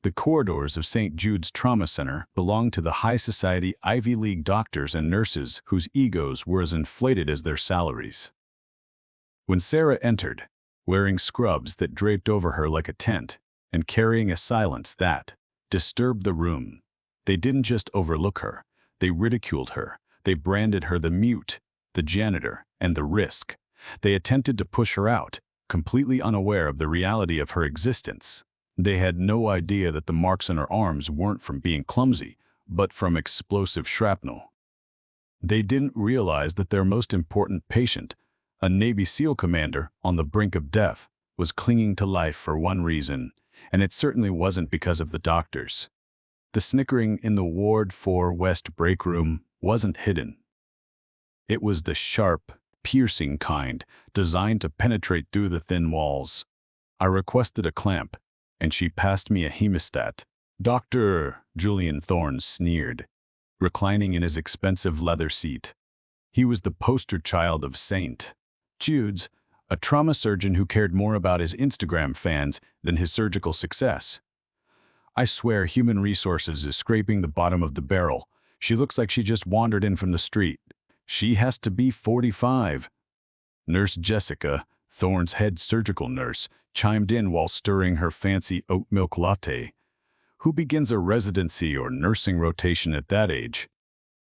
The corridors of St. Jude's Trauma Center belonged to the high society Ivy League doctors and nurses whose egos were as inflated as their salaries. When Sarah entered, wearing scrubs that draped over her like a tent, and carrying a silence that disturbed the room, they didn't just overlook her, they ridiculed her. They branded her the mute, the janitor, and the risk. They attempted to push her out, completely unaware of the reality of her existence. They had no idea that the marks on her arms weren't from being clumsy, but from explosive shrapnel. They didn't realize that their most important patient, a Navy SEAL commander on the brink of death, was clinging to life for one reason, and it certainly wasn't because of the doctors. The snickering in the Ward 4 West break room wasn't hidden. It was the sharp, piercing kind, designed to penetrate through the thin walls. I requested a clamp, and she passed me a hemostat. Dr. Julian Thorne sneered, reclining in his expensive leather seat. He was the poster child of St. Jude's, a trauma surgeon who cared more about his Instagram fans than his surgical success. I swear human resources is scraping the bottom of the barrel. She looks like she just wandered in from the street. She has to be 45. Nurse Jessica, Thorne's head surgical nurse, chimed in while stirring her fancy oat milk latte. Who begins a residency or nursing rotation at that age?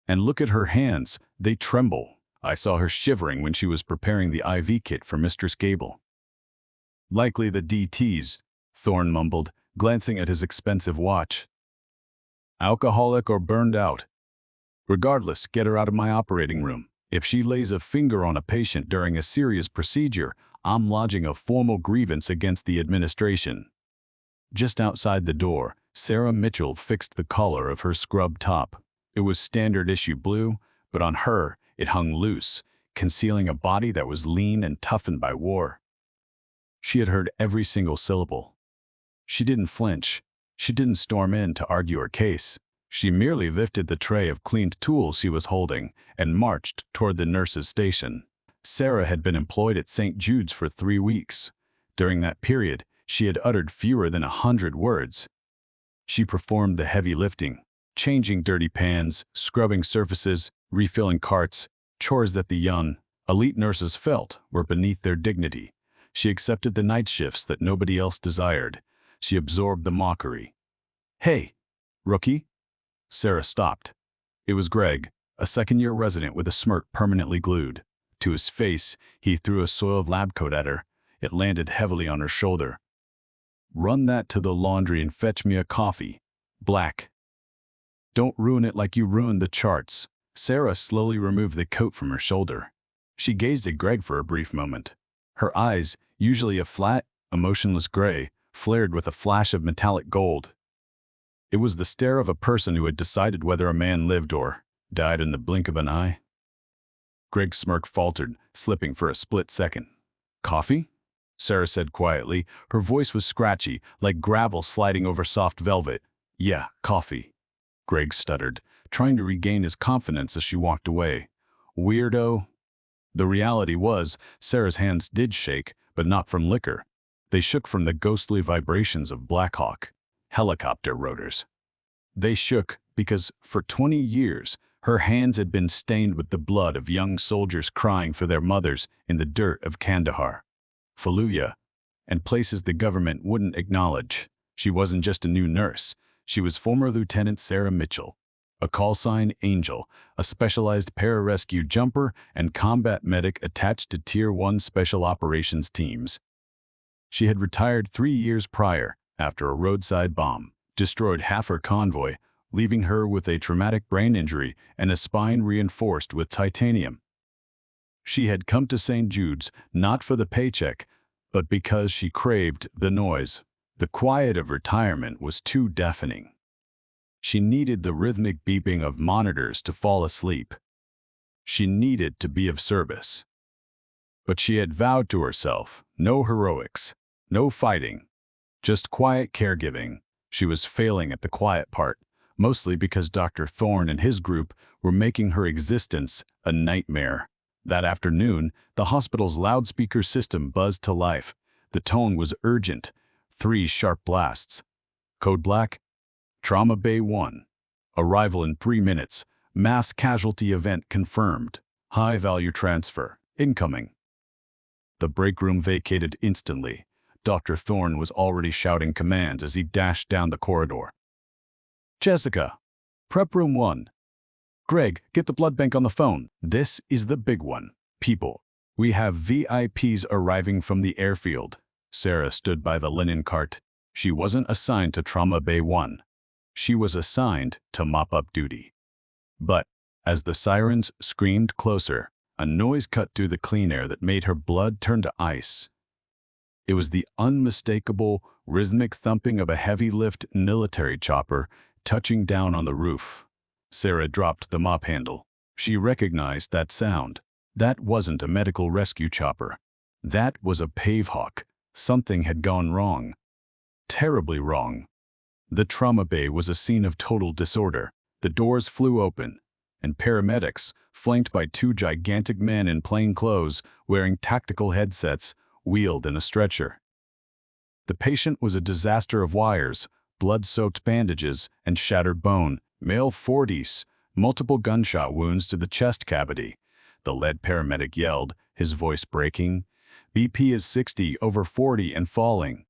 And look at her hands, they tremble. I saw her shivering when she was preparing the IV kit for Mistress Gable. Likely the DTs, Thorne mumbled, glancing at his expensive watch. Alcoholic or burned out? Regardless, get her out of my operating room. If she lays a finger on a patient during a serious procedure, I'm lodging a formal grievance against the administration. Just outside the door, Sarah Mitchell fixed the collar of her scrub top. It was standard issue blue, but on her, it hung loose, concealing a body that was lean and toughened by war. She had heard every single syllable. She didn't flinch. She didn't storm in to argue her case. She merely lifted the tray of cleaned tools she was holding and marched toward the nurse's station. Sarah had been employed at St. Jude's for 3 weeks. During that period, she had uttered fewer than 100 words. She performed the heavy lifting, changing dirty pans, scrubbing surfaces, refilling carts, chores that the young, elite nurses felt were beneath their dignity. She accepted the night shifts that nobody else desired. She absorbed the mockery. "Hey, rookie?" Sarah stopped. It was Greg, a second-year resident with a smirk permanently glued. To his face, he threw a soiled lab coat at her. It landed heavily on her shoulder. "Run that to the laundry and fetch me a coffee. Black. Don't ruin it like you ruined the charts." Sarah slowly removed the coat from her shoulder. She gazed at Greg for a brief moment. Her eyes, usually a flat, emotionless gray, flared with a flash of metallic gold. It was the stare of a person who had decided whether a man lived or died in the blink of an eye. Greg's smirk faltered, slipping for a split second. "Coffee?" Sarah said quietly. Her voice was scratchy, like gravel sliding over soft velvet. "Yeah, coffee." Greg stuttered, trying to regain his confidence as she walked away. "Weirdo." The reality was, Sarah's hands did shake, but not from liquor. They shook from the ghostly vibrations of Blackhawk helicopter rotors. They shook because, for 20 years, her hands had been stained with the blood of young soldiers crying for their mothers in the dirt of Kandahar, Fallujah, and places the government wouldn't acknowledge. She wasn't just a new nurse. She was former Lieutenant Sarah Mitchell, a call sign Angel, a specialized pararescue jumper and combat medic attached to Tier 1 Special Operations teams. She had retired 3 years prior, after a roadside bomb destroyed half her convoy, leaving her with a traumatic brain injury and a spine reinforced with titanium. She had come to St. Jude's not for the paycheck, but because she craved the noise. The quiet of retirement was too deafening. She needed the rhythmic beeping of monitors to fall asleep. She needed to be of service. But she had vowed to herself, no heroics, no fighting, just quiet caregiving. She was failing at the quiet part, mostly because Dr. Thorne and his group were making her existence a nightmare. That afternoon, the hospital's loudspeaker system buzzed to life. The tone was urgent. 3 sharp blasts. Code Black, Trauma Bay 1. Arrival in 3 minutes. Mass casualty event confirmed. High-value transfer. Incoming. The break room vacated instantly. Dr. Thorne was already shouting commands as he dashed down the corridor. Jessica, Prep Room 1. Greg, get the blood bank on the phone. This is the big one. People, we have VIPs arriving from the airfield. Sarah stood by the linen cart. She wasn't assigned to Trauma Bay 1. She was assigned to mop-up duty. But, as the sirens screamed closer, a noise cut through the clean air that made her blood turn to ice. It was the unmistakable, rhythmic thumping of a heavy-lift military chopper touching down on the roof. Sarah dropped the mop handle. She recognized that sound. That wasn't a medical rescue chopper. That was a Pavehawk. Something had gone wrong. Terribly wrong. The trauma bay was a scene of total disorder. The doors flew open, and paramedics, flanked by 2 gigantic men in plain clothes, wearing tactical headsets, wheeled in a stretcher. The patient was a disaster of wires, blood-soaked bandages, and shattered bone. Male 40s, multiple gunshot wounds to the chest cavity. The lead paramedic yelled, his voice breaking. BP is 60 over 40 and falling.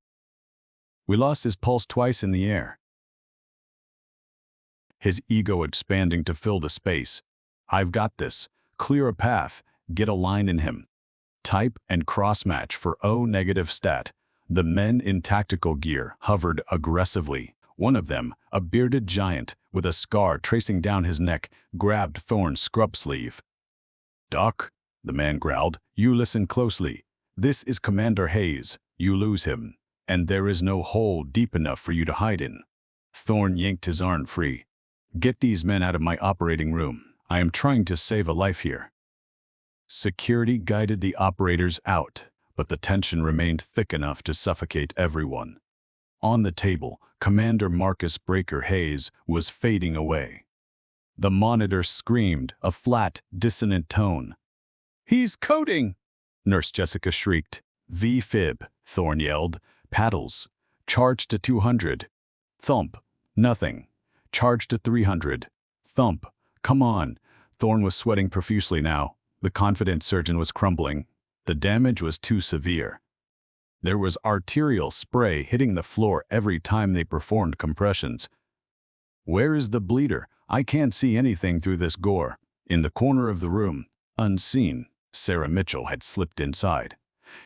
We lost his pulse twice in the air. His ego expanding to fill the space. I've got this. Clear a path. Get a line in him. Type and cross-match for O-negative stat. The men in tactical gear hovered aggressively. One of them, a bearded giant with a scar tracing down his neck, grabbed Thorne's scrub sleeve. Doc, the man growled, you listen closely. This is Commander Hayes. You lose him, and there is no hole deep enough for you to hide in. Thorne yanked his arm free. Get these men out of my operating room. I am trying to save a life here. Security guided the operators out, but the tension remained thick enough to suffocate everyone. On the table, Commander Marcus Breaker Hayes was fading away. The monitor screamed, a flat, dissonant tone. He's coding! Nurse Jessica shrieked. V-fib, Thorne yelled. Paddles. Charge to 200. Thump. Nothing. Charge to 300. Thump. Come on. Thorne was sweating profusely now. The confident surgeon was crumbling. The damage was too severe. There was arterial spray hitting the floor every time they performed compressions. Where is the bleeder? I can't see anything through this gore. In the corner of the room, unseen, Sarah Mitchell had slipped inside.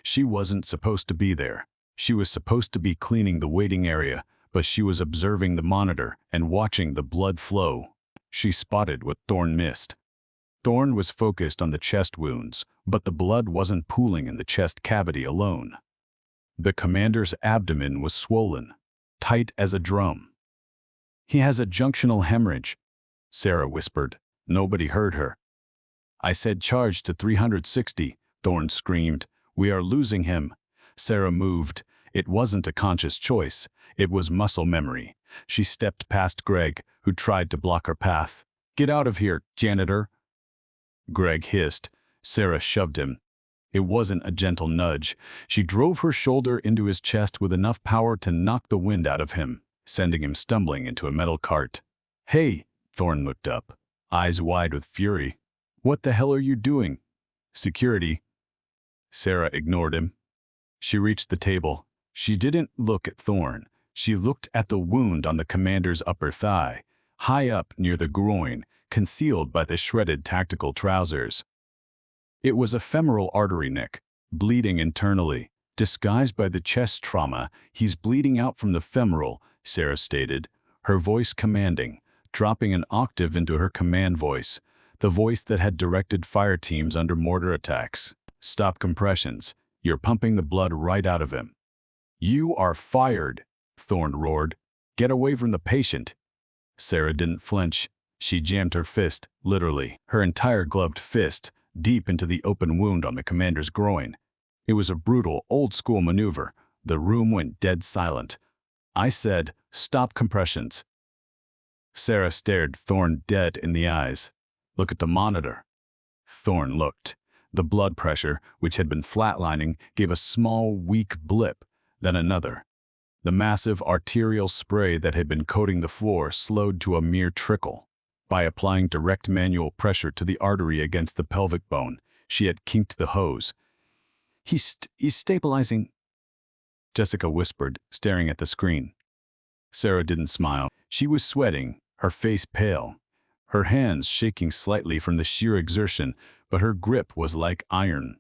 She wasn't supposed to be there. She was supposed to be cleaning the waiting area, but she was observing the monitor and watching the blood flow. She spotted what Thorne missed. Thorne was focused on the chest wounds, but the blood wasn't pooling in the chest cavity alone. The commander's abdomen was swollen, tight as a drum. He has a junctional hemorrhage, Sarah whispered. Nobody heard her. I said charge to 360, Thorne screamed. We are losing him. Sarah moved. It wasn't a conscious choice. It was muscle memory. She stepped past Greg, who tried to block her path. Get out of here, janitor. Greg hissed. Sarah shoved him. It wasn't a gentle nudge. She drove her shoulder into his chest with enough power to knock the wind out of him, sending him stumbling into a metal cart. Hey, Thorne looked up, eyes wide with fury. What the hell are you doing? Security. Sarah ignored him. She reached the table. She didn't look at Thorne. She looked at the wound on the commander's upper thigh, high up near the groin, concealed by the shredded tactical trousers. It was a femoral artery nick, bleeding internally. Disguised by the chest trauma, he's bleeding out from the femoral, Sarah stated, her voice commanding, dropping an octave into her command voice, the voice that had directed fire teams under mortar attacks. Stop compressions. You're pumping the blood right out of him. You are fired, Thorne roared. Get away from the patient. Sarah didn't flinch. She jammed her fist, literally, her entire gloved fist, deep into the open wound on the commander's groin. It was a brutal, old-school maneuver. The room went dead silent. I said, stop compressions. Sarah stared Thorne dead in the eyes. Look at the monitor. Thorne looked. The blood pressure, which had been flatlining, gave a small, weak blip, then another. The massive arterial spray that had been coating the floor slowed to a mere trickle. By applying direct manual pressure to the artery against the pelvic bone, she had kinked the hose. He's stabilizing," Jessica whispered, staring at the screen. Sarah didn't smile. She was sweating, her face pale, her hands shaking slightly from the sheer exertion, but her grip was like iron.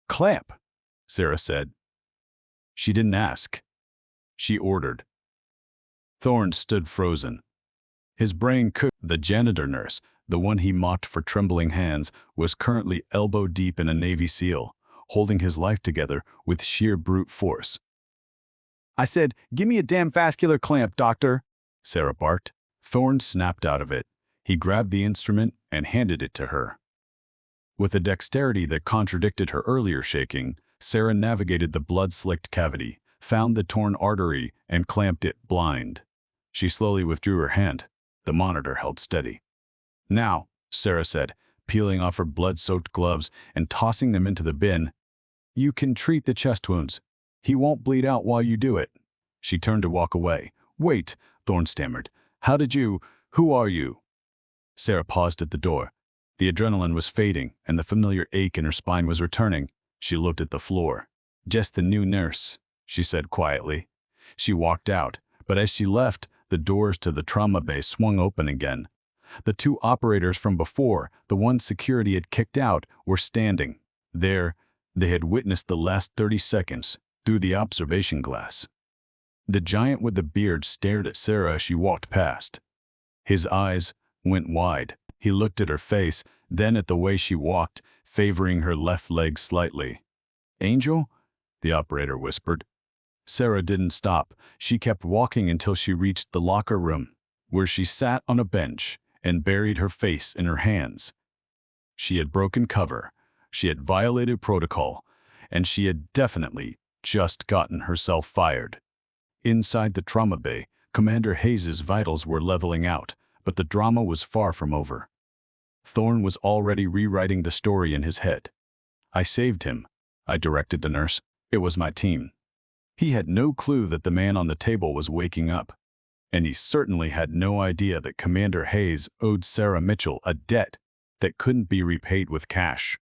"Clamp," Sarah said. She didn't ask. She ordered. Thorne stood frozen. His brain cooked. The janitor nurse, the one he mocked for trembling hands, was currently elbow-deep in a Navy SEAL, holding his life together with sheer brute force. "I said, give me a damn vascular clamp, doctor," Sarah barked. Thorne snapped out of it. He grabbed the instrument and handed it to her. With a dexterity that contradicted her earlier shaking, Sarah navigated the blood-slicked cavity, found the torn artery, and clamped it blind. She slowly withdrew her hand. The monitor held steady. "Now," Sarah said, peeling off her blood-soaked gloves and tossing them into the bin, "you can treat the chest wounds. He won't bleed out while you do it." She turned to walk away. "Wait," Thorne stammered. Who are you?" Sarah paused at the door. The adrenaline was fading, and the familiar ache in her spine was returning. She looked at the floor. "Just the new nurse," she said quietly. She walked out, but as she left, the doors to the trauma bay swung open again. The two operators from before, the ones security had kicked out, were standing. There, they had witnessed the last 30 seconds through the observation glass. The giant with the beard stared at Sarah as she walked past. His eyes went wide. He looked at her face, then at the way she walked, favoring her left leg slightly. "Angel?" the operator whispered. Sarah didn't stop. She kept walking until she reached the locker room, where she sat on a bench and buried her face in her hands. She had broken cover, she had violated protocol, and she had definitely just gotten herself fired. Inside the trauma bay, Commander Hayes' vitals were leveling out, but the drama was far from over. Thorne was already rewriting the story in his head. "I saved him," I directed the nurse. "It was my team." He had no clue that the man on the table was waking up, and he certainly had no idea that Commander Hayes owed Sarah Mitchell a debt that couldn't be repaid with cash.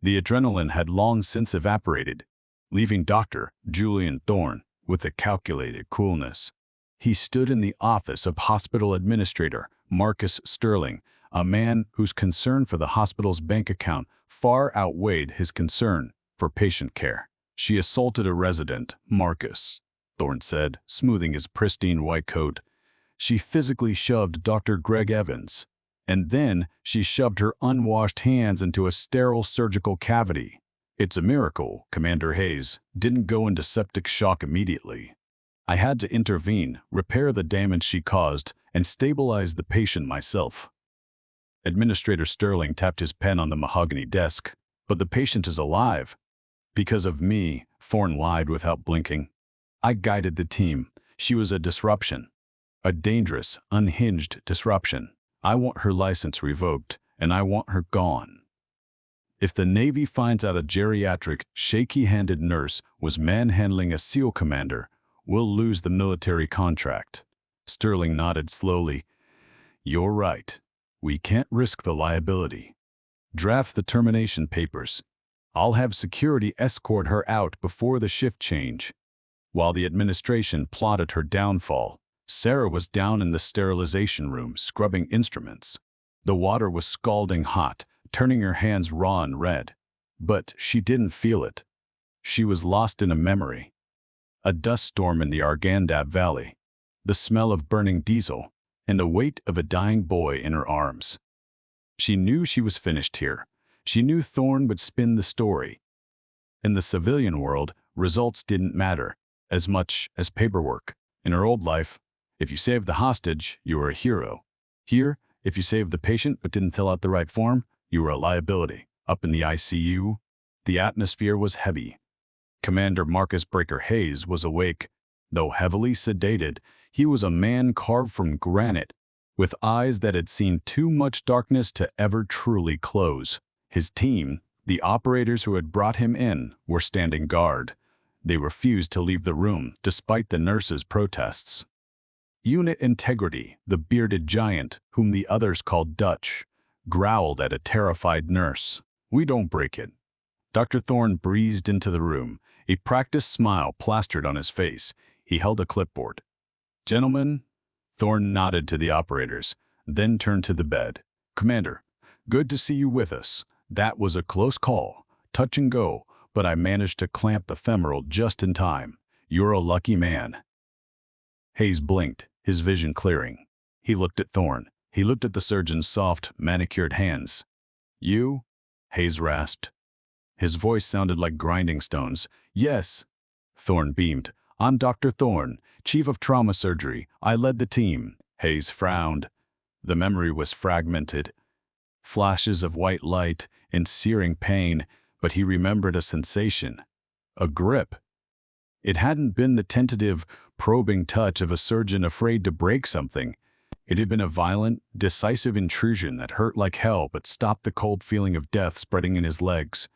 The adrenaline had long since evaporated, leaving Dr. Julian Thorne with a calculated coolness. He stood in the office of Hospital Administrator Marcus Sterling, a man whose concern for the hospital's bank account far outweighed his concern for patient care. "She assaulted a resident, Marcus," Thorne said, smoothing his pristine white coat. "She physically shoved Dr. Greg Evans, and then she shoved her unwashed hands into a sterile surgical cavity. It's a miracle Commander Hayes didn't go into septic shock immediately. I had to intervene, repair the damage she caused, and stabilize the patient myself." Administrator Sterling tapped his pen on the mahogany desk. "But the patient is alive." "Because of me," Thorne lied without blinking. "I guided the team. She was a disruption. A dangerous, unhinged disruption. I want her license revoked, and I want her gone. If the Navy finds out a geriatric, shaky-handed nurse was manhandling a SEAL commander, we'll lose the military contract." Sterling nodded slowly. "You're right. We can't risk the liability. Draft the termination papers. I'll have security escort her out before the shift change." While the administration plotted her downfall, Sarah was down in the sterilization room scrubbing instruments. The water was scalding hot, turning her hands raw and red. But she didn't feel it. She was lost in a memory. A dust storm in the Argandab Valley, the smell of burning diesel, and the weight of a dying boy in her arms. She knew she was finished here. She knew Thorne would spin the story. In the civilian world, results didn't matter as much as paperwork. In her old life, if you saved the hostage, you were a hero. Here, if you saved the patient but didn't fill out the right form, you were a liability. Up in the ICU, the atmosphere was heavy. Commander Marcus Breaker Hayes was awake. Though heavily sedated, he was a man carved from granite, with eyes that had seen too much darkness to ever truly close. His team, the operators who had brought him in, were standing guard. They refused to leave the room, despite the nurses' protests. Unit Integrity, the bearded giant, whom the others called Dutch, growled at a terrified nurse. "We don't break it." Dr. Thorne breezed into the room, a practiced smile plastered on his face. He held a clipboard. "Gentlemen," Thorne nodded to the operators, then turned to the bed. "Commander, good to see you with us. That was a close call, touch and go, but I managed to clamp the femoral just in time. You're a lucky man." Hayes blinked, his vision clearing. He looked at Thorne. He looked at the surgeon's soft, manicured hands. "You?" Hayes rasped. His voice sounded like grinding stones. "Yes." Thorne beamed. "I'm Dr. Thorne, Chief of Trauma Surgery. I led the team." Hayes frowned. The memory was fragmented. Flashes of white light and searing pain, but he remembered a sensation. A grip. It hadn't been the tentative, probing touch of a surgeon afraid to break something. It had been a violent, decisive intrusion that hurt like hell but stopped the cold feeling of death spreading in his legs.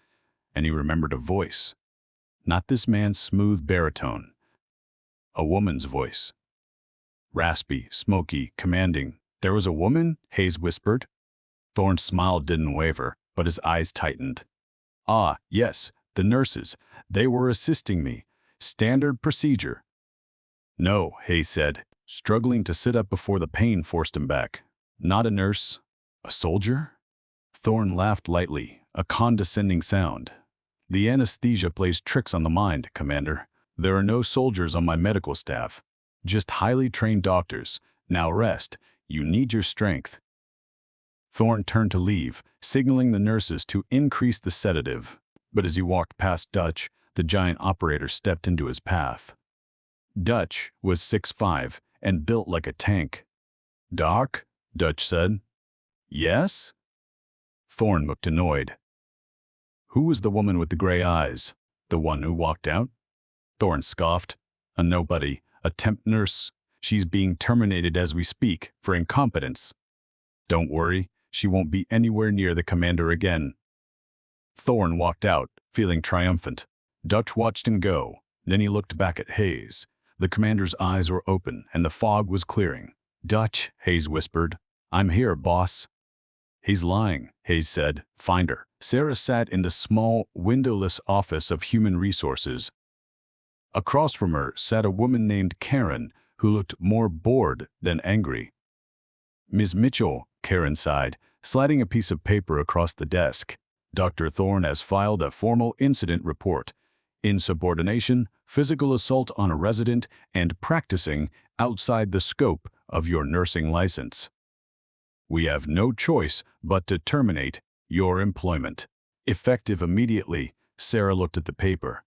And he remembered a voice. Not this man's smooth baritone. A woman's voice. Raspy, smoky, commanding. "There was a woman?" Hayes whispered. Thorne's smile didn't waver, but his eyes tightened. "Ah, yes, the nurses. They were assisting me. Standard procedure." "No," Hayes said, struggling to sit up before the pain forced him back. "Not a nurse. A soldier?" Thorne laughed lightly, a condescending sound. "The anesthesia plays tricks on the mind, Commander. There are no soldiers on my medical staff. Just highly trained doctors. Now rest. You need your strength." Thorne turned to leave, signaling the nurses to increase the sedative. But as he walked past Dutch, the giant operator stepped into his path. Dutch was 6'5" and built like a tank. "Doc?" Dutch said. "Yes?" Thorne looked annoyed. "Who was the woman with the gray eyes? The one who walked out?" Thorne scoffed. "A nobody, a temp nurse. She's being terminated as we speak for incompetence." "Don't worry, she won't be anywhere near the commander again." Thorne walked out, feeling triumphant. Dutch watched him go. Then he looked back at Hayes. The commander's eyes were open and the fog was clearing. "Dutch," Hayes whispered. "I'm here, boss." "He's lying," Hayes said. "Find her." Sarah sat in the small, windowless office of Human Resources. Across from her sat a woman named Karen, who looked more bored than angry. "Ms. Mitchell," Karen sighed, sliding a piece of paper across the desk. "Dr. Thorne has filed a formal incident report. Insubordination, physical assault on a resident, and practicing outside the scope of your nursing license. We have no choice but to terminate your employment. Effective immediately." Sarah looked at the paper.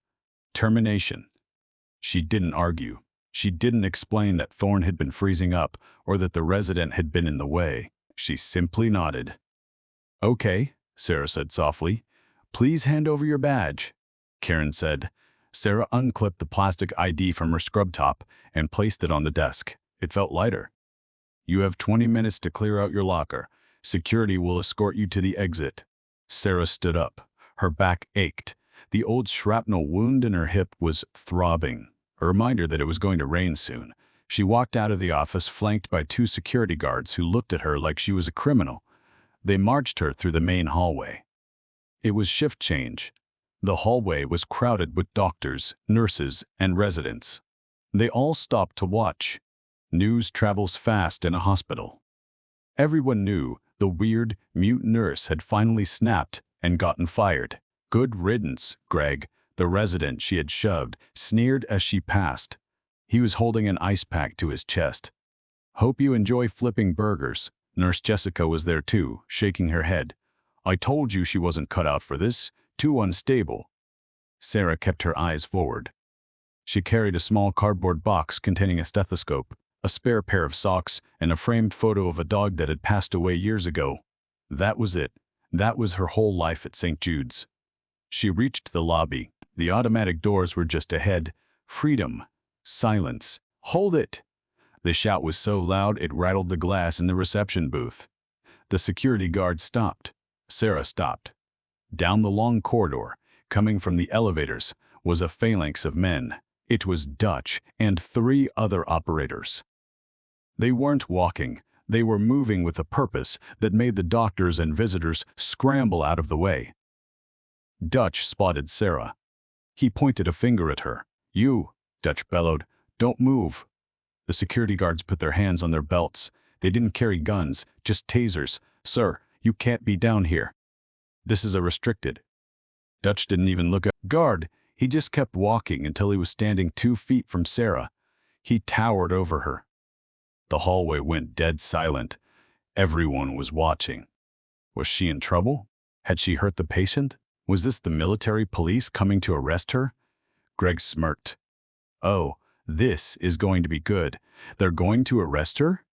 Termination. She didn't argue. She didn't explain that Thorne had been freezing up or that the resident had been in the way. She simply nodded. "Okay," Sarah said softly. "Please hand over your badge," Karen said. Sarah unclipped the plastic ID from her scrub top and placed it on the desk. It felt lighter. "You have 20 minutes to clear out your locker. Security will escort you to the exit." Sarah stood up. Her back ached. The old shrapnel wound in her hip was throbbing, a reminder that it was going to rain soon. She walked out of the office flanked by 2 security guards who looked at her like she was a criminal. They marched her through the main hallway. It was shift change. The hallway was crowded with doctors, nurses, and residents. They all stopped to watch. News travels fast in a hospital. Everyone knew the weird, mute nurse had finally snapped and gotten fired. "Good riddance, Greg," the resident she had shoved, sneered as she passed. He was holding an ice pack to his chest. "Hope you enjoy flipping burgers." Nurse Jessica was there too, shaking her head. "I told you she wasn't cut out for this. Too unstable." Sarah kept her eyes forward. She carried a small cardboard box containing a stethoscope, a spare pair of socks, and a framed photo of a dog that had passed away years ago. That was it. That was her whole life at St. Jude's. She reached the lobby. The automatic doors were just ahead. Freedom. Silence. "Hold it!" The shout was so loud it rattled the glass in the reception booth. The security guard stopped. Sarah stopped. Down the long corridor, coming from the elevators, was a phalanx of men. It was Dutch and 3 other operators. They weren't walking. They were moving with a purpose that made the doctors and visitors scramble out of the way. Dutch spotted Sarah. He pointed a finger at her. "You," Dutch bellowed, "don't move." The security guards put their hands on their belts. They didn't carry guns, just tasers. "Sir, you can't be down here. This is a restricted." Dutch didn't even look at guard. He just kept walking until he was standing 2 feet from Sarah. He towered over her. The hallway went dead silent. Everyone was watching. Was she in trouble? Had she hurt the patient? Was this the military police coming to arrest her? Greg smirked. "Oh, this is going to be good. They're going to arrest her?"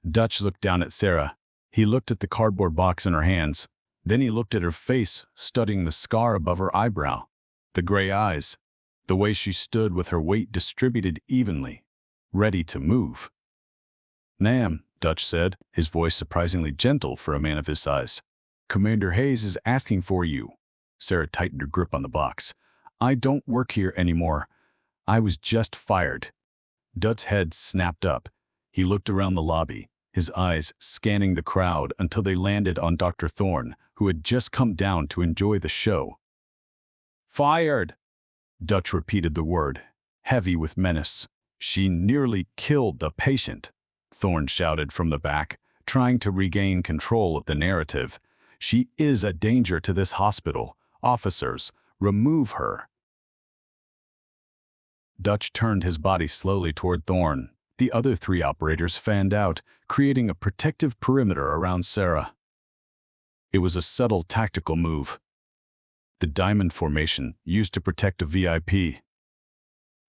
Dutch looked down at Sarah. He looked at the cardboard box in her hands. Then he looked at her face, studying the scar above her eyebrow, the gray eyes, the way she stood with her weight distributed evenly, ready to move. "Ma'am," Dutch said, his voice surprisingly gentle for a man of his size. "Commander Hayes is asking for you." Sarah tightened her grip on the box. "I don't work here anymore. I was just fired." Dutch's head snapped up. He looked around the lobby, his eyes scanning the crowd until they landed on Dr. Thorne, who had just come down to enjoy the show. "Fired!" Dutch repeated the word, heavy with menace. "She nearly killed the patient," Thorne shouted from the back, trying to regain control of the narrative. "She is a danger to this hospital. Officers, remove her." Dutch turned his body slowly toward Thorne. The other 3 operators fanned out, creating a protective perimeter around Sarah. It was a subtle tactical move. The diamond formation used to protect a VIP.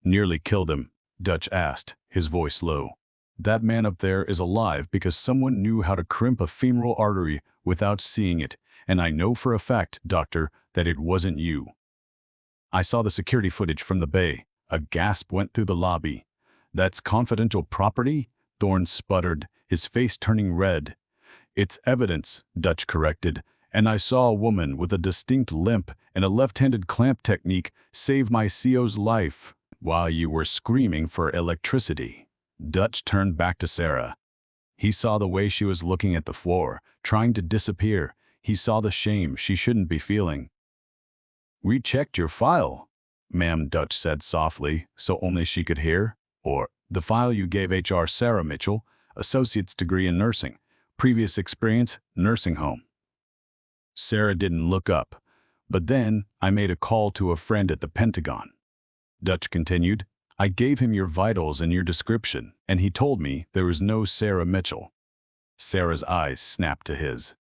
"Nearly killed him?" Dutch asked, his voice low. "That man up there is alive because someone knew how to crimp a femoral artery without seeing it, and I know for a fact, doctor, that it wasn't you." "I saw the security footage from the bay." A gasp went through the lobby. "That's confidential property?" Thorne sputtered, his face turning red. "It's evidence," Dutch corrected, "and I saw a woman with a distinct limp and a left-handed clamp technique save my CO's life while you were screaming for electricity." Dutch turned back to Sarah. He saw the way she was looking at the floor, trying to disappear. He saw the shame she shouldn't be feeling. "We checked your file," ma'am, Dutch said softly, so only she could hear. "Or, the file you gave HR Sarah Mitchell, associate's degree in nursing, previous experience, nursing home." Sarah didn't look up, but then I made a call to a friend at the Pentagon. Dutch continued. "I gave him your vitals and your description, and he told me there was no Sarah Mitchell." Sarah's eyes snapped to his.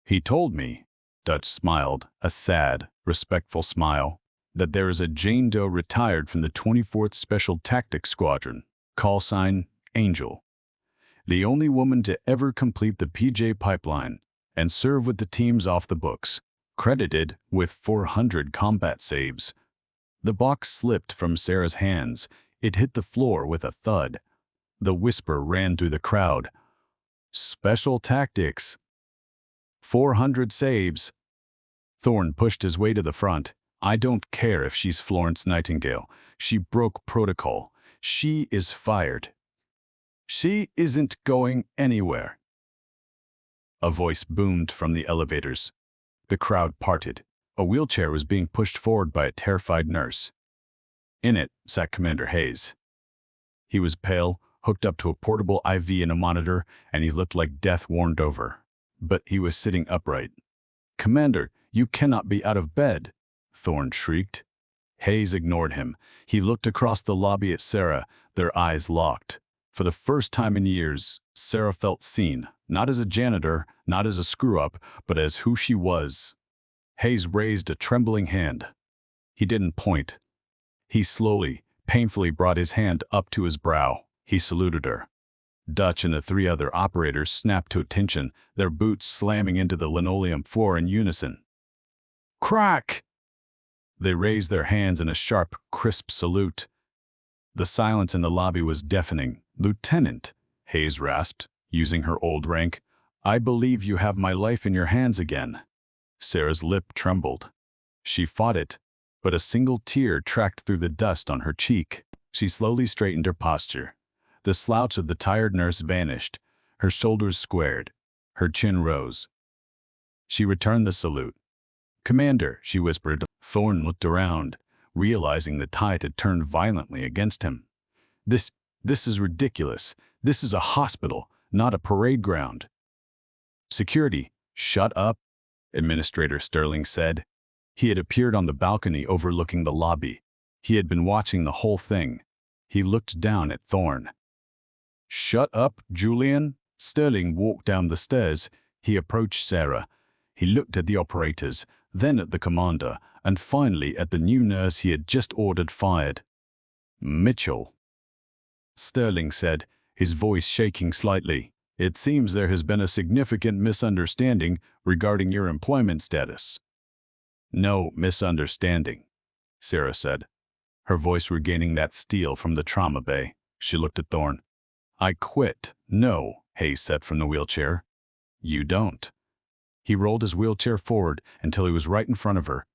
"He told me," Dutch smiled, a sad, respectful smile, "that there is a Jane Doe retired from the 24th Special Tactics Squadron, call sign Angel. The only woman to ever complete the PJ pipeline and serve with the teams off the books, credited with 400 combat saves." The box slipped from Sarah's hands. It hit the floor with a thud. The whisper ran through the crowd. "Special tactics. 400 saves." Thorne pushed his way to the front. "I don't care if she's Florence Nightingale. She broke protocol. She is fired." "She isn't going anywhere." A voice boomed from the elevators. The crowd parted. A wheelchair was being pushed forward by a terrified nurse. In it sat Commander Hayes. He was pale, hooked up to a portable IV and a monitor, and he looked like death warmed over. But he was sitting upright. "Commander, you cannot be out of bed," Thorne shrieked. Hayes ignored him. He looked across the lobby at Sarah, their eyes locked. For the first time in years, Sarah felt seen, not as a janitor, not as a screw-up, but as who she was. Hayes raised a trembling hand. He didn't point. He slowly, painfully brought his hand up to his brow. He saluted her. Dutch and the 3 other operators snapped to attention, their boots slamming into the linoleum floor in unison. Crack! They raised their hands in a sharp, crisp salute. The silence in the lobby was deafening. "Lieutenant," Hayes rasped, using her old rank, "I believe you have my life in your hands again." Sarah's lip trembled. She fought it. but a single tear tracked through the dust on her cheek. She slowly straightened her posture. The slouch of the tired nurse vanished. Her shoulders squared. Her chin rose. She returned the salute. "Commander," she whispered. Thorne looked around, realizing the tide had turned violently against him. This is ridiculous. This is a hospital, not a parade ground." "Security, shut up," Administrator Sterling said. He had appeared on the balcony overlooking the lobby. He had been watching the whole thing. He looked down at Thorne. "Shut up, Julian." Sterling walked down the stairs. He approached Sarah. He looked at the operators, then at the commander, and finally at the new nurse he had just ordered fired. "Mitchell," Sterling said, his voice shaking slightly. "It seems there has been a significant misunderstanding regarding your employment status." "No misunderstanding," Sarah said, her voice regaining that steel from the trauma bay. She looked at Thorne. "I quit." "No," Hayes said from the wheelchair. "You don't." He rolled his wheelchair forward until he was right in front of her.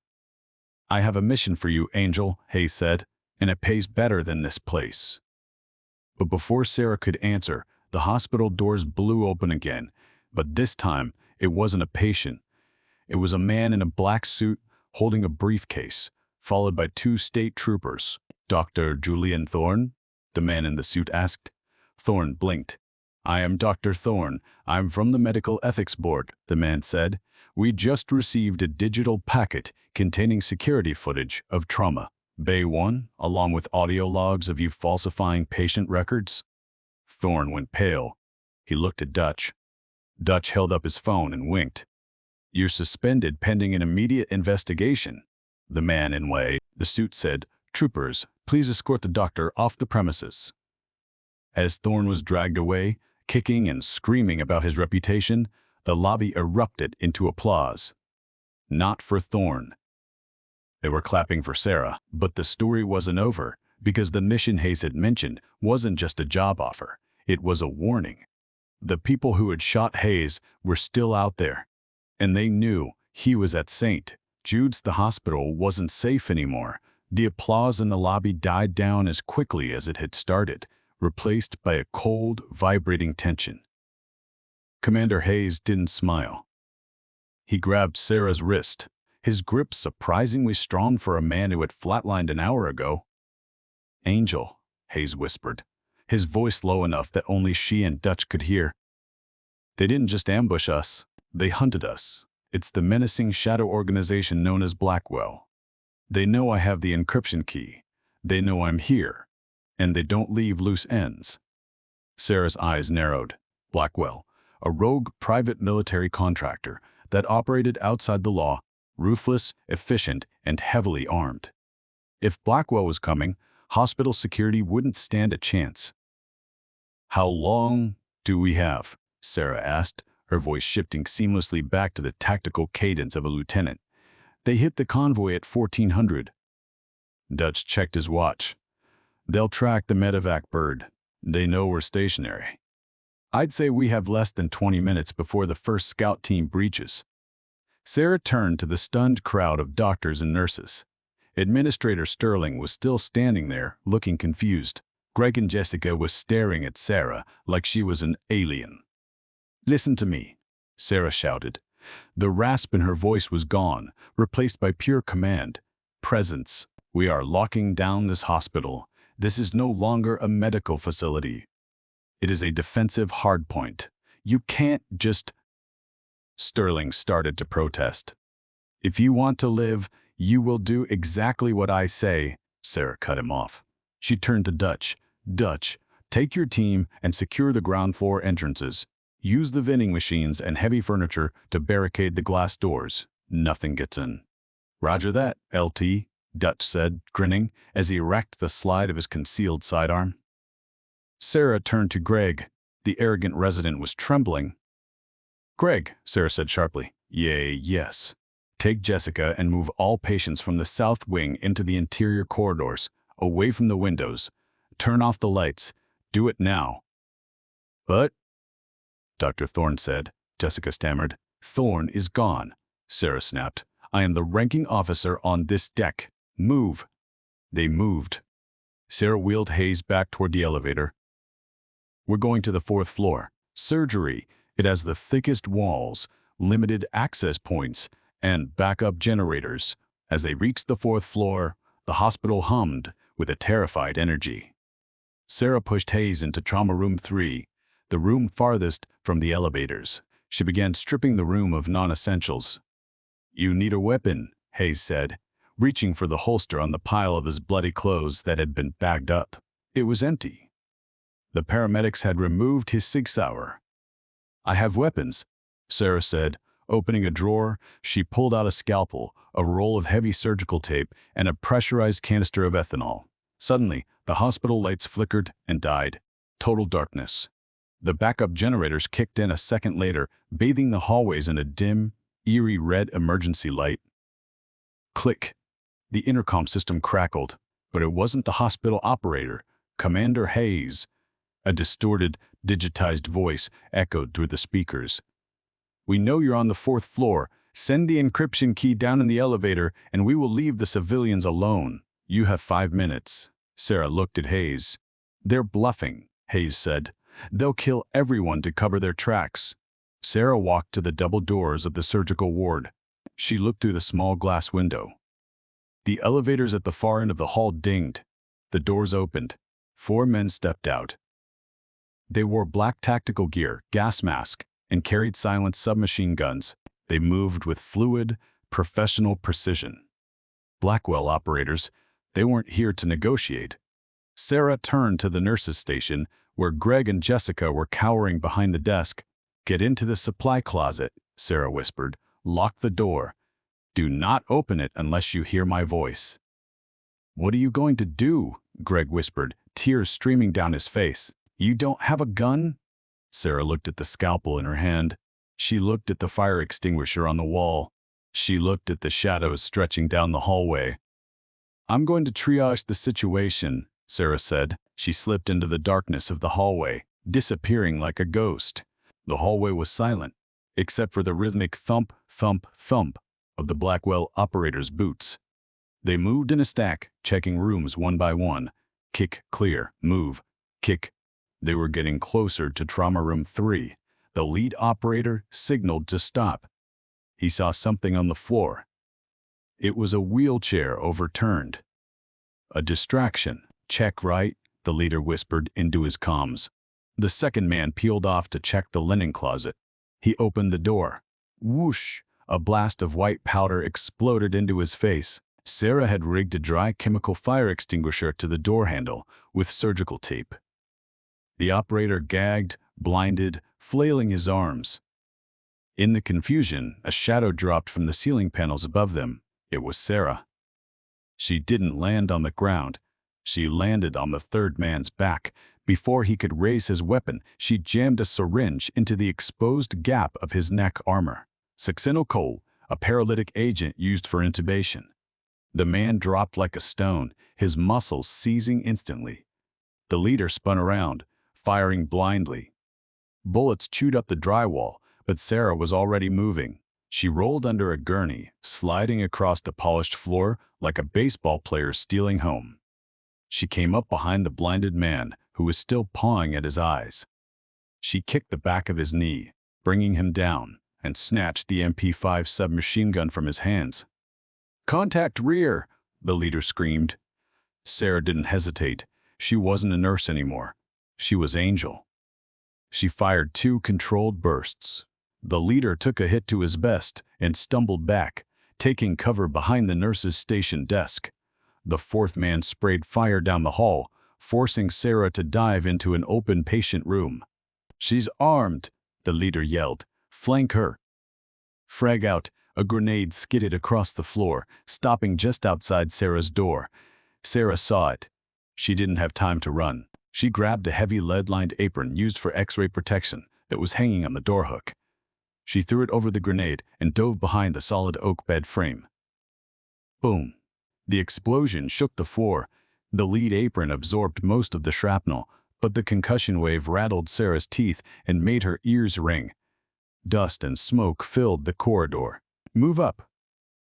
"I have a mission for you, Angel," Hayes said, "and it pays better than this place." But before Sarah could answer, the hospital doors blew open again. But this time, it wasn't a patient. It was a man in a black suit holding a briefcase, followed by 2 state troopers. "Dr. Julian Thorne?" the man in the suit asked. Thorne blinked. "I am Dr. Thorne. I'm from the Medical Ethics Board," the man said. "We just received a digital packet containing security footage of trauma. Bay 1, along with audio logs of you falsifying patient records." Thorne went pale. He looked at Dutch. Dutch held up his phone and winked. "You're suspended pending an immediate investigation." The man in the suit said, "Troopers, please escort the doctor off the premises." As Thorne was dragged away, kicking and screaming about his reputation, the lobby erupted into applause. Not for Thorne. They were clapping for Sarah, but the story wasn't over, because the mission Hayes had mentioned wasn't just a job offer, it was a warning. The people who had shot Hayes were still out there, and they knew he was at St. Jude's. The hospital wasn't safe anymore. The applause in the lobby died down as quickly as it had started, replaced by a cold, vibrating tension. Commander Hayes didn't smile. He grabbed Sarah's wrist, his grip surprisingly strong for a man who had flatlined an hour ago. "Angel," Hayes whispered, his voice low enough that only she and Dutch could hear. "They didn't just ambush us, they hunted us. It's the menacing shadow organization known as Blackwell. They know I have the encryption key. They know I'm here. And they don't leave loose ends." Sarah's eyes narrowed. Blackwell, a rogue private military contractor that operated outside the law, ruthless, efficient, and heavily armed. If Blackwell was coming, hospital security wouldn't stand a chance. "How long do we have?" Sarah asked, her voice shifting seamlessly back to the tactical cadence of a lieutenant. "They hit the convoy at 1400. Dutch checked his watch. "They'll track the medevac bird. They know we're stationary. I'd say we have less than 20 minutes before the first scout team breaches." Sarah turned to the stunned crowd of doctors and nurses. Administrator Sterling was still standing there, looking confused. Greg and Jessica was staring at Sarah like she was an alien. "Listen to me," Sarah shouted. The rasp in her voice was gone, replaced by pure command. Presence. "We are locking down this hospital. This is no longer a medical facility. It is a defensive hardpoint. You can't just—" Sterling started to protest. "If you want to live, you will do exactly what I say," Sarah cut him off. She turned to Dutch. "Dutch, take your team and secure the ground floor entrances. Use the vending machines and heavy furniture to barricade the glass doors. Nothing gets in." "Roger that, LT," Dutch said, grinning, as he racked the slide of his concealed sidearm. Sarah turned to Greg. The arrogant resident was trembling. "Greg," Sarah said sharply. Yes. Take Jessica and move all patients from the south wing into the interior corridors, away from the windows. Turn off the lights. Do it now." "But," Dr. Thorne said. Jessica stammered. "Thorne is gone," Sarah snapped. "I am the ranking officer on this deck. Move. They moved. Sarah wheeled Hayes back toward the elevator. We're going to the 4th floor. Surgery. It has the thickest walls, limited access points, and backup generators. As they reached the 4th floor, the hospital hummed with a terrified energy. Sarah pushed Hayes into Trauma Room 3, the room farthest from the elevators. She began stripping the room of non-essentials. You need a weapon, Hayes said, reaching for the holster on the pile of his bloody clothes that had been bagged up. It was empty. The paramedics had removed his Sig Sauer. I have weapons, Sarah said. Opening a drawer, she pulled out a scalpel, a roll of heavy surgical tape, and a pressurized canister of ethanol. Suddenly, the hospital lights flickered and died. Total darkness. The backup generators kicked in a second later, bathing the hallways in a dim, eerie red emergency light. Click. The intercom system crackled, but it wasn't the hospital operator, Commander Hayes. A distorted, digitized voice echoed through the speakers. We know you're on the 4th floor. Send the encryption key down in the elevator, and we will leave the civilians alone. You have 5 minutes. Sarah looked at Hayes. They're bluffing, Hayes said. They'll kill everyone to cover their tracks. Sarah walked to the double doors of the surgical ward. She looked through the small glass window. The elevators at the far end of the hall dinged. The doors opened. 4 men stepped out. They wore black tactical gear, gas masks, and carried silent submachine guns. They moved with fluid, professional precision. Blackwell operators, they weren't here to negotiate. Sarah turned to the nurses' station, where Greg and Jessica were cowering behind the desk. Get into the supply closet, Sarah whispered. Lock the door. Do not open it unless you hear my voice. What are you going to do? Greg whispered, tears streaming down his face. You don't have a gun? Sarah looked at the scalpel in her hand. She looked at the fire extinguisher on the wall. She looked at the shadows stretching down the hallway. I'm going to triage the situation, Sarah said. She slipped into the darkness of the hallway, disappearing like a ghost. The hallway was silent, except for the rhythmic thump, thump, thump of the Blackwell operators' boots. They moved in a stack, checking rooms one by one. Kick, clear, move, kick. They were getting closer to Trauma Room 3. The lead operator signaled to stop. He saw something on the floor. It was a wheelchair overturned. A distraction. Check right, the leader whispered into his comms. The second man peeled off to check the linen closet. He opened the door. Whoosh! A blast of white powder exploded into his face. Sarah had rigged a dry chemical fire extinguisher to the door handle with surgical tape. The operator gagged, blinded, flailing his arms. In the confusion, a shadow dropped from the ceiling panels above them. It was Sarah. She didn't land on the ground. She landed on the third man's back. Before he could raise his weapon, she jammed a syringe into the exposed gap of his neck armor. Succinylcholine, a paralytic agent used for intubation. The man dropped like a stone, his muscles seizing instantly. The leader spun around, firing blindly. Bullets chewed up the drywall, but Sarah was already moving. She rolled under a gurney, sliding across the polished floor like a baseball player stealing home. She came up behind the blinded man, who was still pawing at his eyes. She kicked the back of his knee, bringing him down, and snatched the MP5 submachine gun from his hands. "Contact rear!" the leader screamed. Sarah didn't hesitate. She wasn't a nurse anymore. She was Angel. She fired 2 controlled bursts. The leader took a hit to his vest and stumbled back, taking cover behind the nurse's station desk. The fourth man sprayed fire down the hall, forcing Sarah to dive into an open patient room. "She's armed," the leader yelled. "Flank her." Frag out, a grenade skidded across the floor, stopping just outside Sarah's door. Sarah saw it. She didn't have time to run. She grabbed a heavy lead-lined apron used for X-ray protection that was hanging on the door hook. She threw it over the grenade and dove behind the solid oak bed frame. Boom! The explosion shook the floor. The lead apron absorbed most of the shrapnel, but the concussion wave rattled Sarah's teeth and made her ears ring. Dust and smoke filled the corridor. "Move up."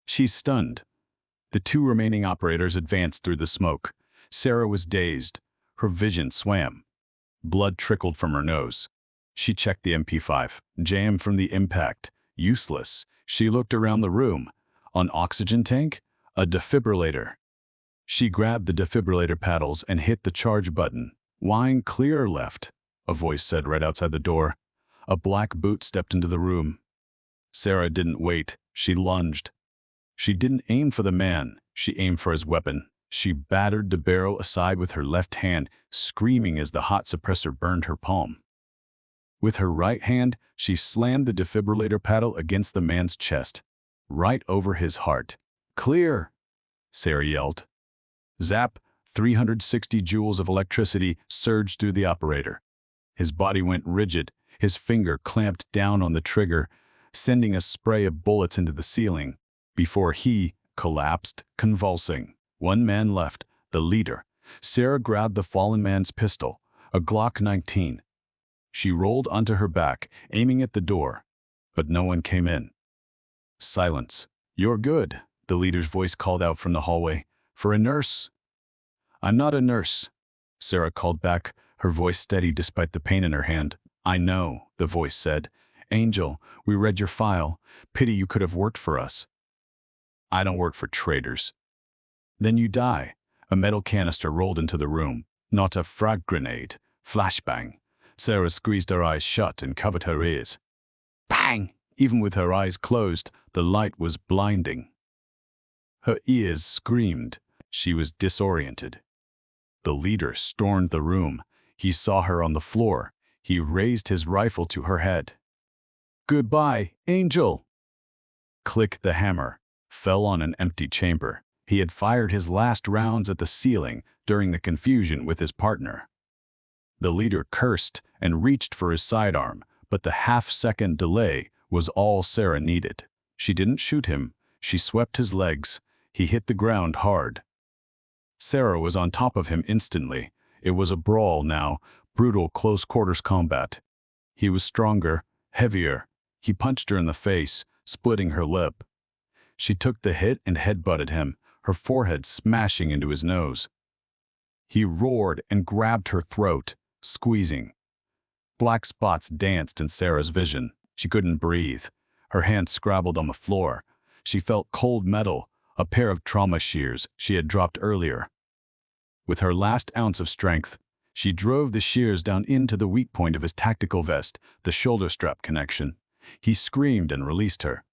She's stunned. The two remaining operators advanced through the smoke. Sarah was dazed. Her vision swam. Blood trickled from her nose. She checked the MP5, jammed from the impact. Useless. She looked around the room. An oxygen tank? A defibrillator. She grabbed the defibrillator paddles and hit the charge button. "Line clear left," a voice said right outside the door. A black boot stepped into the room. Sarah didn't wait. She lunged. She didn't aim for the man. She aimed for his weapon. She battered the barrel aside with her left hand, screaming as the hot suppressor burned her palm. With her right hand, she slammed the defibrillator paddle against the man's chest, right over his heart. "Clear!" Sarah yelled. Zap! 360 joules of electricity surged through the operator. His body went rigid. His finger clamped down on the trigger, sending a spray of bullets into the ceiling, before he collapsed, convulsing. One man left, the leader. Sarah grabbed the fallen man's pistol, a Glock 19. She rolled onto her back, aiming at the door, but no one came in. Silence. "You're good," the leader's voice called out from the hallway. "For a nurse?" "I'm not a nurse," Sarah called back, her voice steady despite the pain in her hand. "I know," the voice said. "Angel, we read your file. Pity you could have worked for us." "I don't work for traitors." "Then you die." A metal canister rolled into the room. Not a frag grenade. Flashbang. Sarah squeezed her eyes shut and covered her ears. Bang! Even with her eyes closed, the light was blinding. Her ears screamed. She was disoriented. The leader stormed the room. He saw her on the floor. He raised his rifle to her head. "Goodbye, Angel!" Click, the hammer fell on an empty chamber. He had fired his last rounds at the ceiling during the confusion with his partner. The leader cursed and reached for his sidearm, but the half-second delay was all Sarah needed. She didn't shoot him. She swept his legs. He hit the ground hard. Sarah was on top of him instantly. It was a brawl now, brutal close-quarters combat. He was stronger, heavier. He punched her in the face, splitting her lip. She took the hit and headbutted him, her forehead smashing into his nose. He roared and grabbed her throat, squeezing. Black spots danced in Sarah's vision. She couldn't breathe. Her hands scrabbled on the floor. She felt cold metal, a pair of trauma shears she had dropped earlier. With her last ounce of strength, she drove the shears down into the weak point of his tactical vest, the shoulder strap connection. He screamed and released her.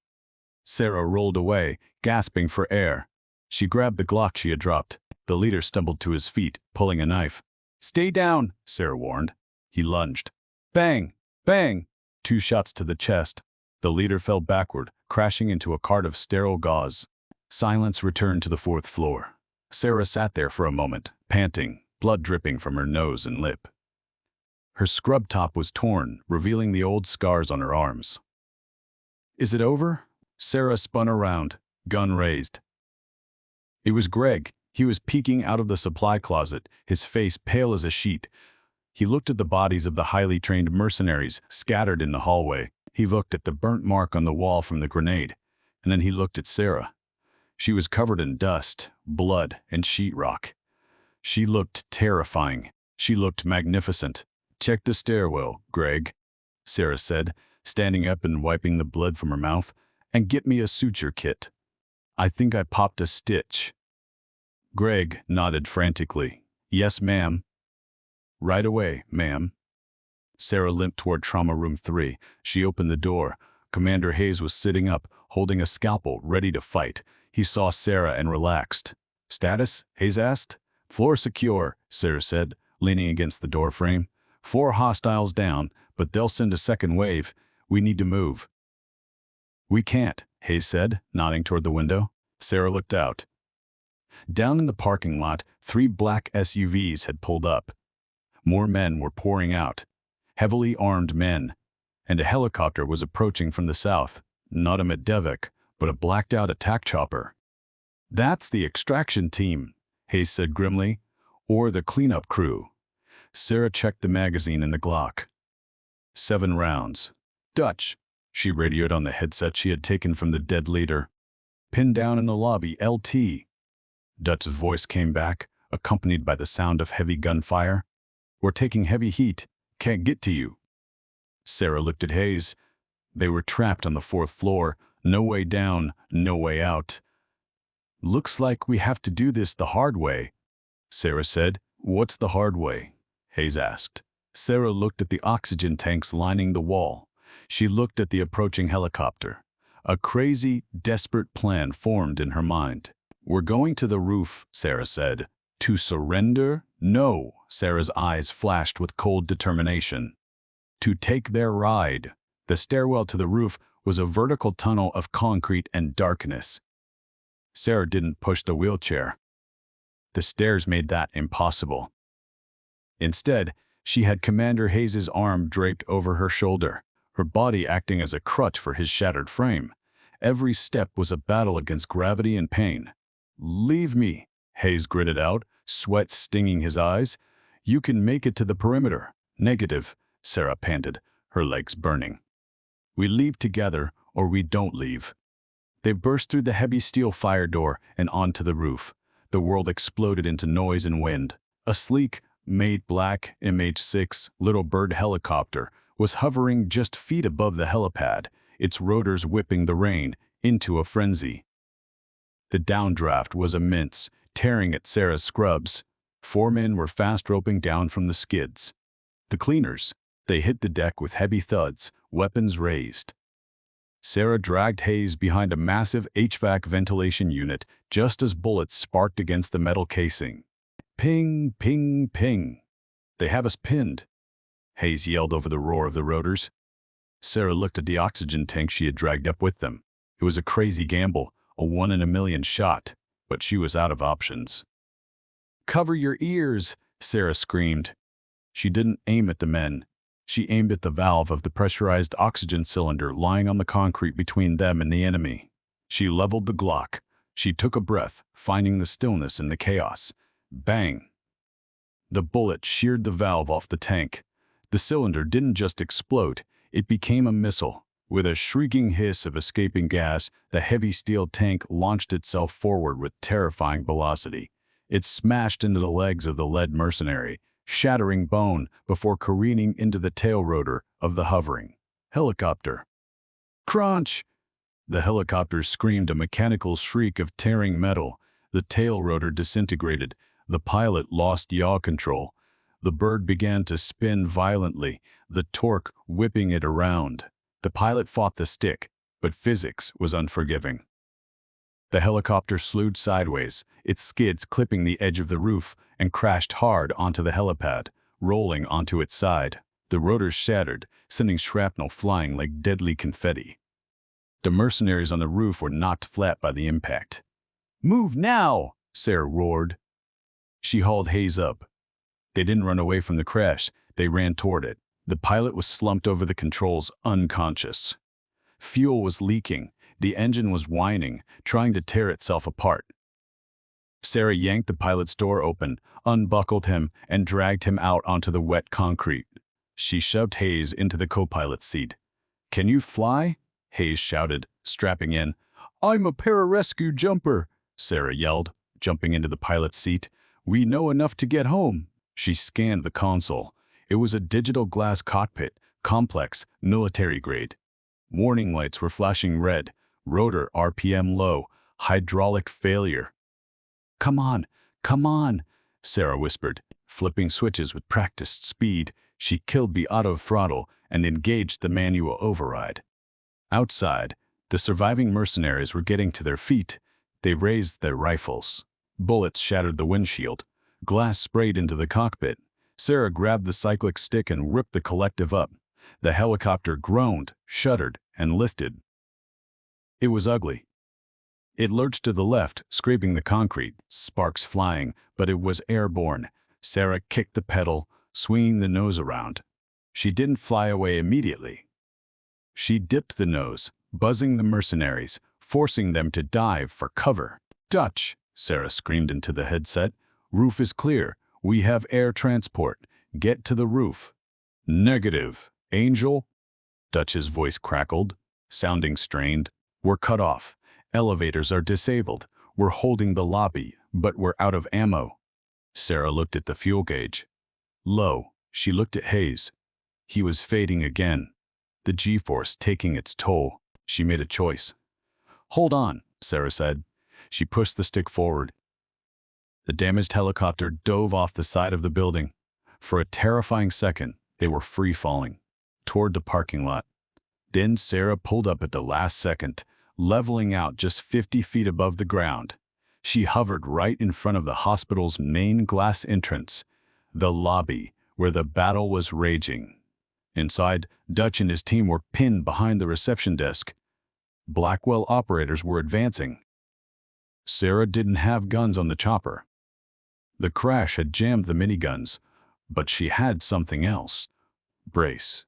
Sarah rolled away, gasping for air. She grabbed the Glock she had dropped. The leader stumbled to his feet, pulling a knife. "Stay down," Sarah warned. He lunged. Bang! Bang! 2 shots to the chest. The leader fell backward, crashing into a cart of sterile gauze. Silence returned to the 4th floor. Sarah sat there for a moment, panting, blood dripping from her nose and lip. Her scrub top was torn, revealing the old scars on her arms. "Is it over?" Sarah spun around, gun raised. It was Greg. He was peeking out of the supply closet, his face pale as a sheet. He looked at the bodies of the highly trained mercenaries scattered in the hallway. He looked at the burnt mark on the wall from the grenade, and then he looked at Sarah. She was covered in dust, blood, and sheetrock. She looked terrifying. She looked magnificent. "Check the stairwell, Greg," Sarah said, standing up and wiping the blood from her mouth. "And get me a suture kit. I think I popped a stitch." Greg nodded frantically. "Yes, ma'am." "Right away, ma'am." Sarah limped toward Trauma Room 3. She opened the door. Commander Hayes was sitting up, holding a scalpel, ready to fight. He saw Sarah and relaxed. "Status?" Hayes asked. "Floor secure," Sarah said, leaning against the door frame. "4 hostiles down, but they'll send a second wave. We need to move." "We can't," Hayes said, nodding toward the window. Sarah looked out. Down in the parking lot, 3 black SUVs had pulled up. More men were pouring out. Heavily armed men. And a helicopter was approaching from the south. Not a Medevik, but a blacked-out attack chopper. "That's the extraction team," Hayes said grimly. "Or the cleanup crew." Sarah checked the magazine in the Glock. 7 rounds. "Dutch," she radioed on the headset she had taken from the dead leader. Pinned down in the lobby, LT. Dutch's voice came back, accompanied by the sound of heavy gunfire. We're taking heavy heat. Can't get to you. Sarah looked at Hayes. They were trapped on the 4th floor. No way down, no way out. Looks like we have to do this the hard way, Sarah said. What's the hard way? Hayes asked. Sarah looked at the oxygen tanks lining the wall. She looked at the approaching helicopter. A crazy, desperate plan formed in her mind. We're going to the roof, Sarah said. To surrender? No, Sarah's eyes flashed with cold determination. To take their ride. The stairwell to the roof was a vertical tunnel of concrete and darkness. Sarah didn't push the wheelchair. The stairs made that impossible. Instead, she had Commander Hayes's arm draped over her shoulder, her body acting as a crutch for his shattered frame. Every step was a battle against gravity and pain. Leave me, Hayes gritted out, sweat stinging his eyes. You can make it to the perimeter. Negative, Sarah panted, her legs burning. We leave together or we don't leave. They burst through the heavy steel fire door and onto the roof. The world exploded into noise and wind. A sleek, made black MH-6 Little Bird helicopter was hovering just feet above the helipad, its rotors whipping the rain into a frenzy. The downdraft was immense, tearing at Sarah's scrubs. 4 men were fast roping down from the skids. The cleaners. They hit the deck with heavy thuds, weapons raised. Sarah dragged Hayes behind a massive HVAC ventilation unit just as bullets sparked against the metal casing. Ping, ping, ping. They have us pinned, Hayes yelled over the roar of the rotors. Sarah looked at the oxygen tank she had dragged up with them. It was a crazy gamble, a 1 in a million shot, but she was out of options. Cover your ears, Sarah screamed. She didn't aim at the men. She aimed at the valve of the pressurized oxygen cylinder lying on the concrete between them and the enemy. She leveled the Glock. She took a breath, finding the stillness in the chaos. Bang! The bullet sheared the valve off the tank. The cylinder didn't just explode, it became a missile. With a shrieking hiss of escaping gas, the heavy steel tank launched itself forward with terrifying velocity. It smashed into the legs of the lead mercenary, shattering bone before careening into the tail rotor of the hovering helicopter. Crunch! The helicopter screamed a mechanical shriek of tearing metal. The tail rotor disintegrated. The pilot lost yaw control. The bird began to spin violently, the torque whipping it around. The pilot fought the stick, but physics was unforgiving. The helicopter slewed sideways, its skids clipping the edge of the roof, and crashed hard onto the helipad, rolling onto its side. The rotors shattered, sending shrapnel flying like deadly confetti. The mercenaries on the roof were knocked flat by the impact. "Move now!" Sarah roared. She hauled Hayes up. They didn't run away from the crash, they ran toward it. The pilot was slumped over the controls, unconscious. Fuel was leaking. The engine was whining, trying to tear itself apart. Sarah yanked the pilot's door open, unbuckled him, and dragged him out onto the wet concrete. She shoved Hayes into the co-pilot's seat. "Can you fly?" Hayes shouted, strapping in. "I'm a pararescue jumper," Sarah yelled, jumping into the pilot's seat. "We know enough to get home." She scanned the console. It was a digital glass cockpit, complex, military-grade. Warning lights were flashing red, rotor RPM low, hydraulic failure. Come on," Sarah whispered, flipping switches with practiced speed. She killed the auto throttle and engaged the manual override. Outside, the surviving mercenaries were getting to their feet. They raised their rifles. Bullets shattered the windshield. Glass sprayed into the cockpit. Sarah grabbed the cyclic stick and ripped the collective up. The helicopter groaned, shuddered, and lifted. It was ugly. It lurched to the left, scraping the concrete, sparks flying, but it was airborne. Sarah kicked the pedal, swinging the nose around. She didn't fly away immediately. She dipped the nose, buzzing the mercenaries, forcing them to dive for cover. "Dutch!" Sarah screamed into the headset. "Roof is clear. We have air transport. Get to the roof." "Negative. Angel?" Dutch's voice crackled, sounding strained. "We're cut off. Elevators are disabled. We're holding the lobby, but we're out of ammo. Sarah looked at the fuel gauge. Low. She looked at Hayes. He was fading again. The G-force taking its toll. She made a choice. Hold on, Sarah said. She pushed the stick forward. The damaged helicopter dove off the side of the building. For a terrifying second, they were free-falling toward the parking lot. Then Sarah pulled up at the last second, leveling out just 50 feet above the ground. She hovered right in front of the hospital's main glass entrance, the lobby, where the battle was raging. Inside, Dutch and his team were pinned behind the reception desk. Blackwell operators were advancing. Sarah didn't have guns on the chopper. The crash had jammed the miniguns, but she had something else. Brace.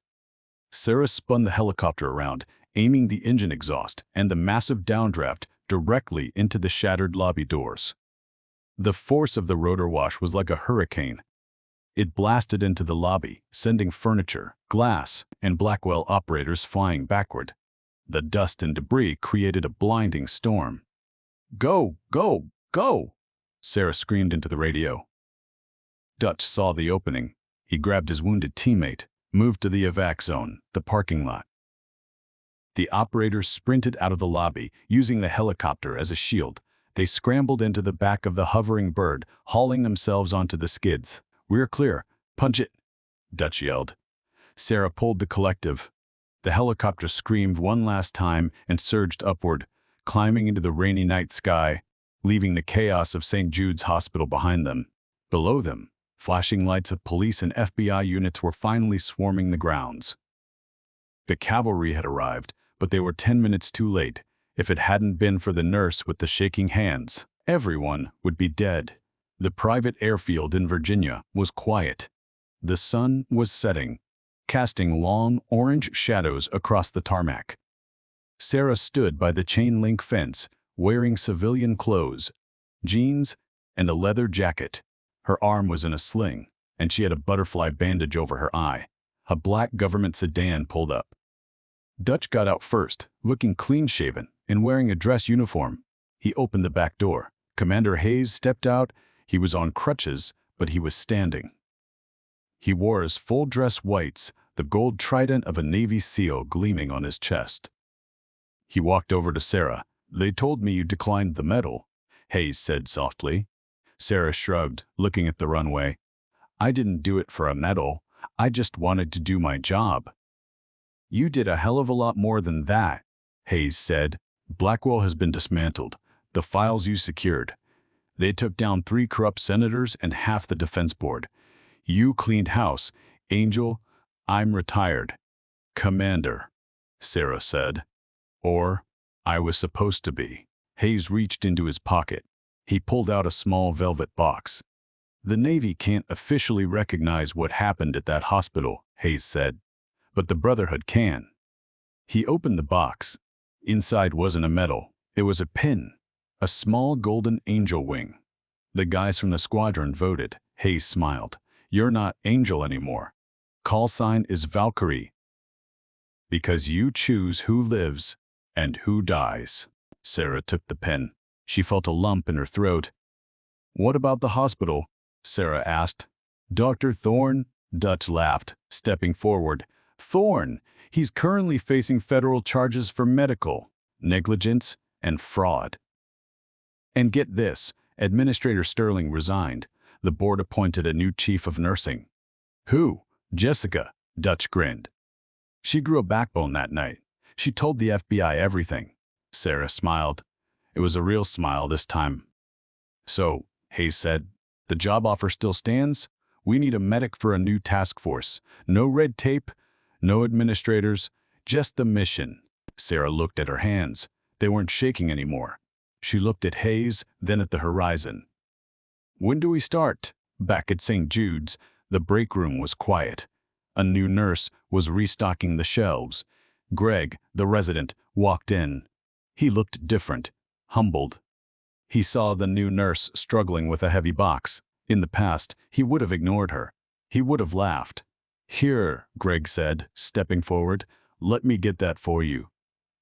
Sarah spun the helicopter around, aiming the engine exhaust and the massive downdraft directly into the shattered lobby doors. The force of the rotor wash was like a hurricane. It blasted into the lobby, sending furniture, glass, and Blackwell operators flying backward. The dust and debris created a blinding storm. "Go, go, go!" Sarah screamed into the radio. Dutch saw the opening. He grabbed his wounded teammate, moved to the evac zone, the parking lot. The operators sprinted out of the lobby, using the helicopter as a shield. They scrambled into the back of the hovering bird, hauling themselves onto the skids. "We're clear. Punch it!" Dutch yelled. Sarah pulled the collective. The helicopter screamed one last time and surged upward, climbing into the rainy night sky, leaving the chaos of St. Jude's Hospital behind them. Below them, flashing lights of police and FBI units were finally swarming the grounds. The cavalry had arrived, but they were 10 minutes too late. If it hadn't been for the nurse with the shaking hands, everyone would be dead. The private airfield in Virginia was quiet. The sun was setting, casting long orange shadows across the tarmac. Sarah stood by the chain-link fence, wearing civilian clothes, jeans, and a leather jacket. Her arm was in a sling, and she had a butterfly bandage over her eye. A black government sedan pulled up. Dutch got out first, looking clean-shaven and wearing a dress uniform. He opened the back door. Commander Hayes stepped out. He was on crutches, but he was standing. He wore his full-dress whites, the gold trident of a Navy SEAL gleaming on his chest. He walked over to Sarah. "They told me you declined the medal," Hayes said softly. Sarah shrugged, looking at the runway. "I didn't do it for a medal. I just wanted to do my job." "You did a hell of a lot more than that," Hayes said. "Blackwell has been dismantled. The files you secured. They took down 3 corrupt senators and half the defense board. You cleaned house. Angel, I'm retired." "Commander," Sarah said. "Or, I was supposed to be." Hayes reached into his pocket. He pulled out a small velvet box. "The Navy can't officially recognize what happened at that hospital," Hayes said, "but the Brotherhood can." He opened the box. Inside wasn't a medal. It was a pin, a small golden angel wing. "The guys from the squadron voted," Hayes smiled. "You're not Angel anymore. Call sign is Valkyrie. Because you choose who lives and who dies." Sarah took the pin. She felt a lump in her throat. "What about the hospital?" Sarah asked. "Dr. Thorne?" Dutch laughed, stepping forward. "Thorne, he's currently facing federal charges for medical negligence and fraud. And get this, Administrator Sterling resigned. The board appointed a new chief of nursing." "Who?" "Jessica," Dutch grinned. "She grew a backbone that night. She told the FBI everything." Sarah smiled. It was a real smile this time. "So," Hayes said, "the job offer still stands? We need a medic for a new task force. No red tape, no administrators, just the mission." Sarah looked at her hands. They weren't shaking anymore. She looked at Hayes, then at the horizon. "When do we start?" Back at St. Jude's, the break room was quiet. A new nurse was restocking the shelves. Greg, the resident, walked in. He looked different, humbled. He saw the new nurse struggling with a heavy box. In the past, he would have ignored her. He would have laughed. "Here," Greg said, stepping forward. "Let me get that for you."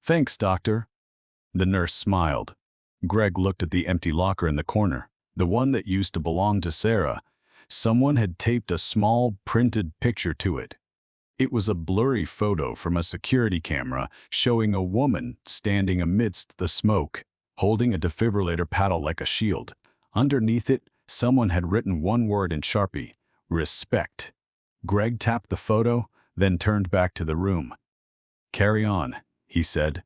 "Thanks, doctor." The nurse smiled. Greg looked at the empty locker in the corner, the one that used to belong to Sarah. Someone had taped a small, printed picture to it. It was a blurry photo from a security camera showing a woman standing amidst the smoke, holding a defibrillator paddle like a shield. Underneath it, someone had written one word in Sharpie: respect. Greg tapped the photo, then turned back to the room. "Carry on," he said.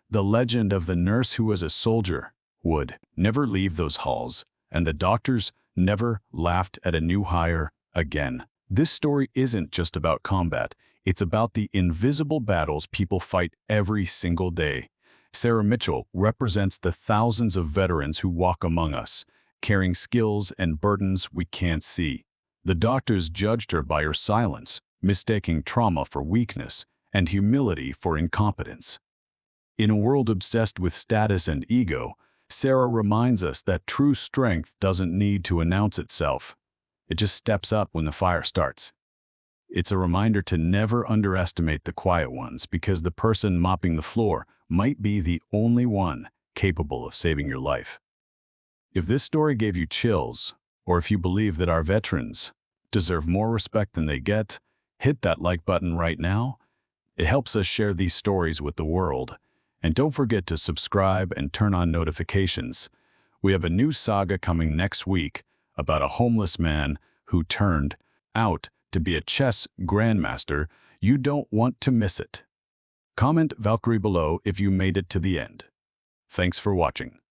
The legend of the nurse who was a soldier would never leave those halls, and the doctors never laughed at a new hire again. This story isn't just about combat, it's about the invisible battles people fight every single day. Sarah Mitchell represents the thousands of veterans who walk among us, carrying skills and burdens we can't see. The doctors judged her by her silence, mistaking trauma for weakness and humility for incompetence. In a world obsessed with status and ego, Sarah reminds us that true strength doesn't need to announce itself. It just steps up when the fire starts. It's a reminder to never underestimate the quiet ones, because the person mopping the floor might be the only one capable of saving your life. If this story gave you chills, or if you believe that our veterans deserve more respect than they get, hit that like button right now. It helps us share these stories with the world. And don't forget to subscribe and turn on notifications. We have a new saga coming next week about a homeless man who turned out to be a chess grandmaster. You don't want to miss it. Comment Valkyrie below if you made it to the end. Thanks for watching.